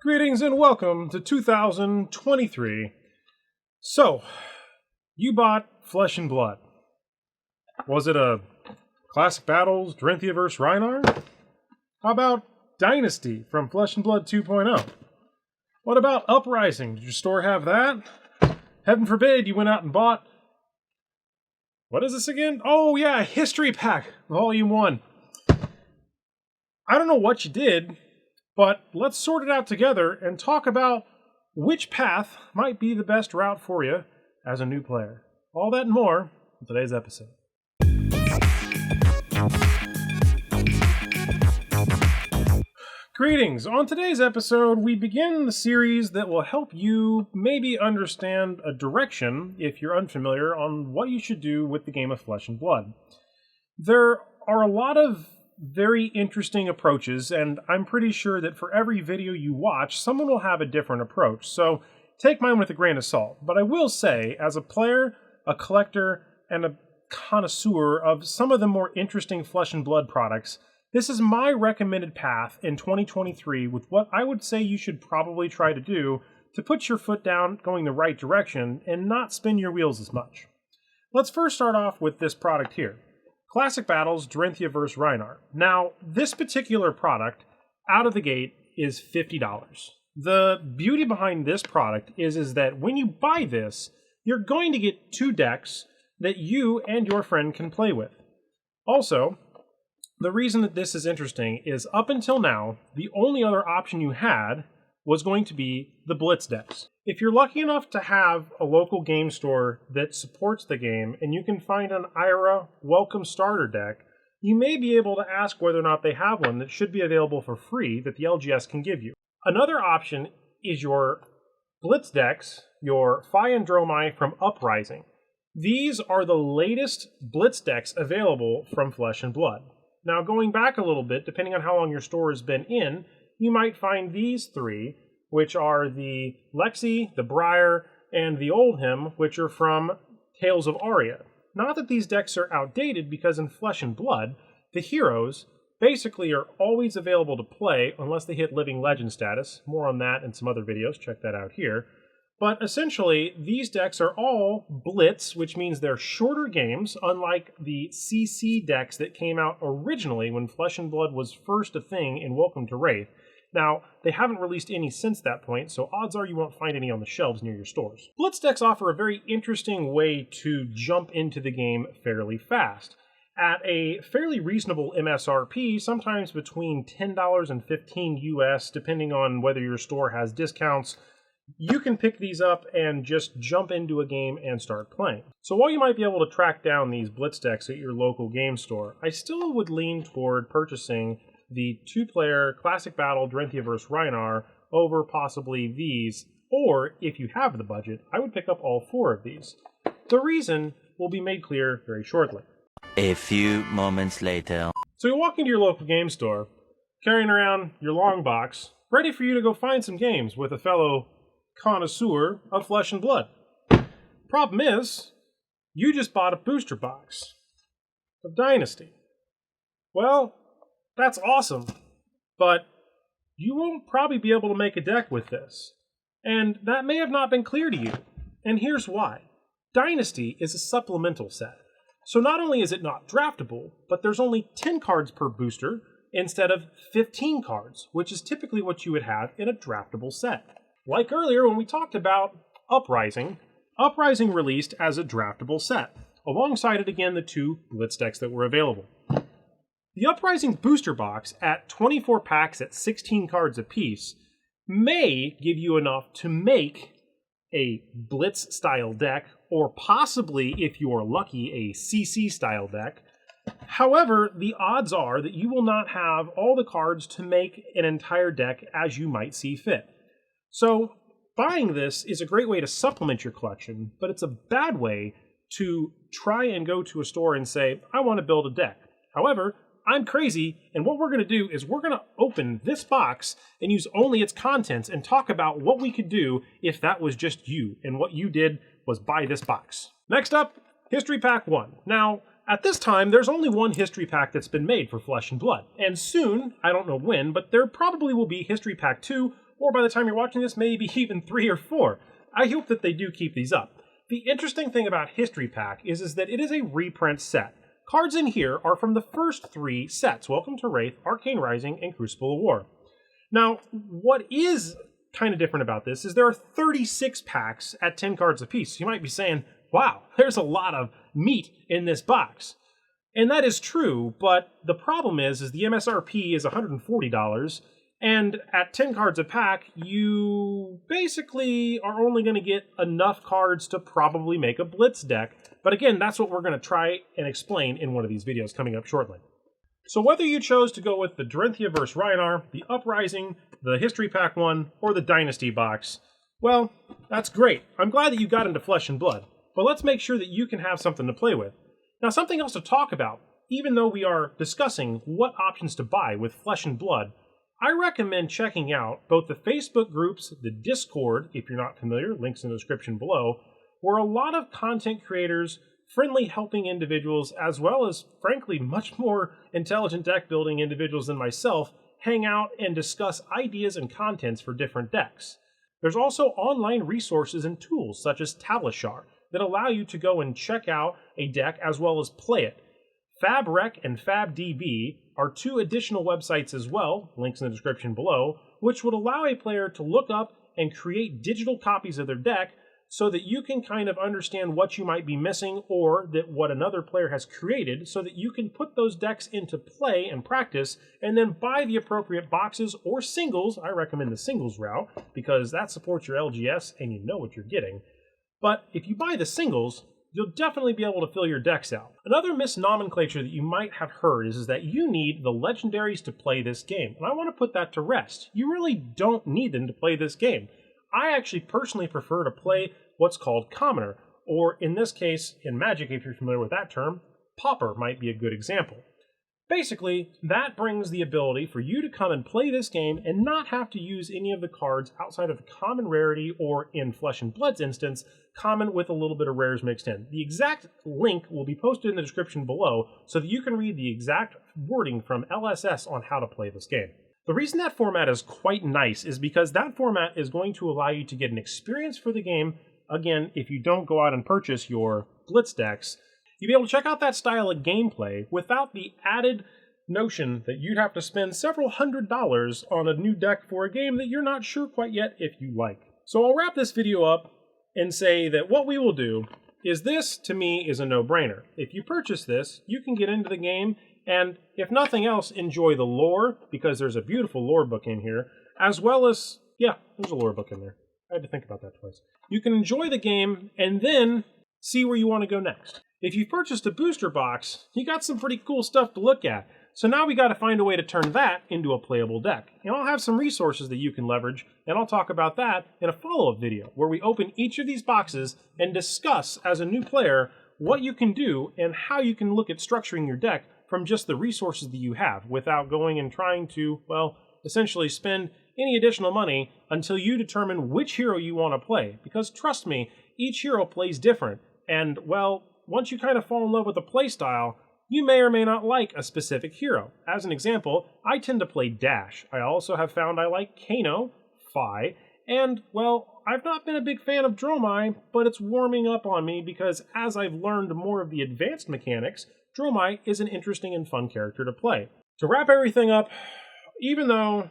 Greetings and welcome to 2023. So, you bought Flesh and Blood. Was it a Classic Battles, Drenthia vs. Rhinar? How about Dynasty from Flesh and Blood 2.0? What about Uprising? Did your store have that? Heaven forbid you went out and bought... What is this again? Oh yeah, History Pack, Volume 1. I don't know what you did, but let's sort it out together and talk about which path might be the best route for you as a new player. All that and more in today's episode. Greetings! On today's episode, we begin the series that will help you maybe understand a direction, if you're unfamiliar, on what you should do with the game of Flesh and Blood. There are a lot of very interesting approaches, and I'm pretty sure that for every video you watch, someone will have a different approach, so take mine with a grain of salt. But I will say, as a player, a collector, and a connoisseur of some of the more interesting Flesh and Blood products, this is my recommended path in 2023 with what I would say you should probably try to do to put your foot down going the right direction and not spin your wheels as much. Let's first start off with this product here. Classic Battles, Drenthia vs. Rhinar. Now, this particular product, out of the gate, is $50. The beauty behind this product is that when you buy this, you're going to get 2 decks that you and your friend can play with. Also, the reason that this is interesting is up until now, the only other option you had was going to be the Blitz decks. If you're lucky enough to have a local game store that supports the game and you can find an IRA Welcome Starter deck, you may be able to ask whether or not they have one that should be available for free that the LGS can give you. Another option is your Blitz decks, your Phi and Dromai from Uprising. These are the latest Blitz decks available from Flesh and Blood. Now, going back a little bit, depending on how long your store has been in, you might find these 3, which are the Lexi, the Briar, and the Oldhim, which are from Tales of Aria. Not that these decks are outdated, because in Flesh and Blood, the heroes basically are always available to play unless they hit Living Legend status. More on that in some other videos, check that out here. But essentially, these decks are all Blitz, which means they're shorter games, unlike the CC decks that came out originally when Flesh and Blood was first a thing in Welcome to Wraith. Now, they haven't released any since that point, so odds are you won't find any on the shelves near your stores. Blitz decks offer a very interesting way to jump into the game fairly fast. At a fairly reasonable MSRP, sometimes between $10 and $15 US, depending on whether your store has discounts, you can pick these up and just jump into a game and start playing. So while you might be able to track down these Blitz decks at your local game store, I still would lean toward purchasing the 2-player Classic Battle Drenthia vs. Rhinar over possibly these, or if you have the budget, I would pick up all 4 of these. The reason will be made clear very shortly. A few moments later. So you walk into your local game store, carrying around your long box, ready for you to go find some games with a fellow connoisseur of Flesh and Blood. Problem is, you just bought a booster box of Dynasty. Well, that's awesome, but you won't probably be able to make a deck with this. And that may have not been clear to you. And here's why. Dynasty is a supplemental set. So not only is it not draftable, but there's only 10 cards per booster instead of 15 cards, which is typically what you would have in a draftable set. Like earlier when we talked about Uprising, Uprising released as a draftable set. Alongside it again the 2 Blitz decks that were available. The Uprising booster box at 24 packs at 16 cards apiece may give you enough to make a Blitz style deck, or possibly, if you're lucky, a CC style deck. However, the odds are that you will not have all the cards to make an entire deck as you might see fit. So, buying this is a great way to supplement your collection, but it's a bad way to try and go to a store and say, I want to build a deck. However, I'm crazy, and what we're going to do is we're going to open this box and use only its contents and talk about what we could do if that was just you, and what you did was buy this box. Next up, History Pack 1. Now, at this time, there's only one History Pack that's been made for Flesh and Blood, and soon, I don't know when, but there probably will be History Pack 2 or by the time you're watching this, maybe even 3 or 4. I hope that they do keep these up. The interesting thing about History Pack is that it is a reprint set. Cards in here are from the first 3 sets, Welcome to Wraith, Arcane Rising, and Crucible of War. Now, what is kind of different about this is there are 36 packs at 10 cards apiece. So you might be saying, wow, there's a lot of meat in this box. And that is true, but the problem is the MSRP is $140, and at 10 cards a pack, you basically are only going to get enough cards to probably make a Blitz deck. But again, that's what we're going to try and explain in one of these videos coming up shortly. So whether you chose to go with the Dorinthia vs. Rhinar, the Uprising, the History Pack 1, or the Dynasty box, well, that's great. I'm glad that you got into Flesh and Blood, but let's make sure that you can have something to play with. Now, something else to talk about, even though we are discussing what options to buy with Flesh and Blood, I recommend checking out both the Facebook groups, the Discord, if you're not familiar, links in the description below, where a lot of content creators, friendly helping individuals, as well as, frankly, much more intelligent deck building individuals than myself, hang out and discuss ideas and contents for different decks. There's also online resources and tools such as Talishar that allow you to go and check out a deck as well as play it. FabRec and FabDB are 2 additional websites as well, links in the description below, which would allow a player to look up and create digital copies of their deck so that you can kind of understand what you might be missing or that what another player has created so that you can put those decks into play and practice and then buy the appropriate boxes or singles. I recommend the singles route because that supports your LGS and you know what you're getting. But if you buy the singles, you'll definitely be able to fill your decks out. Another misnomenclature that you might have heard is that you need the legendaries to play this game. And I want to put that to rest. You really don't need them to play this game. I actually personally prefer to play what's called Commoner, or in this case, in Magic, if you're familiar with that term, Pauper might be a good example. Basically, that brings the ability for you to come and play this game and not have to use any of the cards outside of the common rarity, or in Flesh and Blood's instance, common with a little bit of rares mixed in. The exact link will be posted in the description below so that you can read the exact wording from LSS on how to play this game. The reason that format is quite nice is because that format is going to allow you to get an experience for the game. Again, if you don't go out and purchase your Blitz decks, you'll be able to check out that style of gameplay without the added notion that you'd have to spend several $100s on a new deck for a game that you're not sure quite yet if you like. So I'll wrap this video up and say that what we will do is this, to me, is a no-brainer. If you purchase this, you can get into the game and, if nothing else, enjoy the lore, because there's a beautiful lore book in here, as well as, yeah, there's a lore book in there. I had to think about that twice. You can enjoy the game and then see where you want to go next. If you've purchased a booster box, you got some pretty cool stuff to look at. So now we got to find a way to turn that into a playable deck. And I'll have some resources that you can leverage, and I'll talk about that in a follow-up video where we open each of these boxes and discuss, as a new player, what you can do and how you can look at structuring your deck from just the resources that you have without going and trying to, well, essentially spend any additional money until you determine which hero you want to play. Because trust me, each hero plays different. And, well, once you kind of fall in love with the playstyle, you may or may not like a specific hero. As an example, I tend to play Dash. I also have found I like Kano, Fi, and, well, I've not been a big fan of Dromai, but it's warming up on me because as I've learned more of the advanced mechanics, Dromai is an interesting and fun character to play. To wrap everything up, even though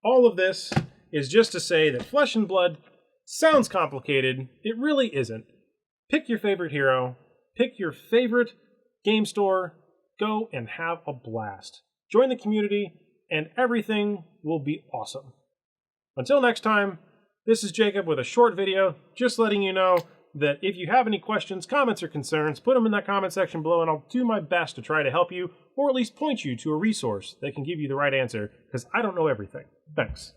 all of this is just to say that Flesh and Blood sounds complicated, it really isn't. Pick your favorite hero, pick your favorite game store, go and have a blast. Join the community, and everything will be awesome. Until next time, this is Jacob with a short video, just letting you know that if you have any questions, comments, or concerns, put them in that comment section below, and I'll do my best to try to help you, or at least point you to a resource that can give you the right answer, because I don't know everything. Thanks.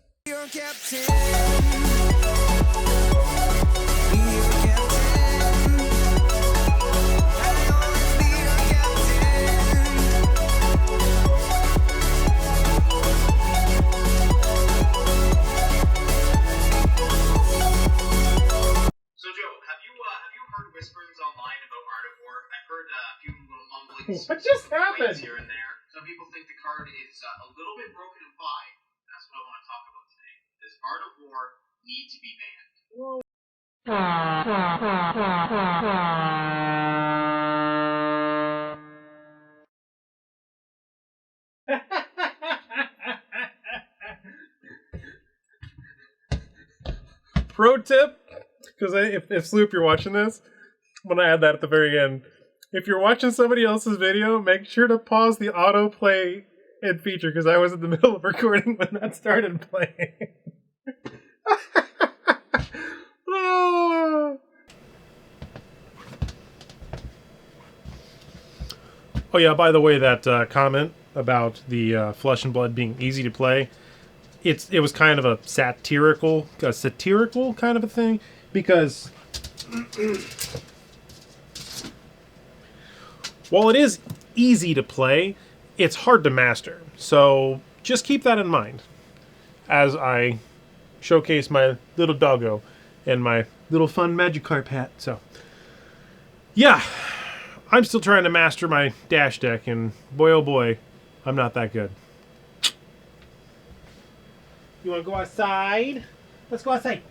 What just happened? Here and there. Some people think the card is a little bit broken in 5. That's what I want to talk about today. Does Art of War need to be banned? Pro tip, because if Sloop, you're watching this, I'm gonna add that at the very end. If you're watching somebody else's video, make sure to pause the autoplay and feature, because I was in the middle of recording when that started playing. Oh yeah, by the way, that comment about the Flesh and Blood being easy to play, it was kind of a satirical kind of a thing, because while it is easy to play, it's hard to master. So just keep that in mind as I showcase my little doggo and my little fun Magikarp hat. So yeah, I'm still trying to master my dash deck, and boy oh boy, I'm not that good. You want to go outside? Let's go outside.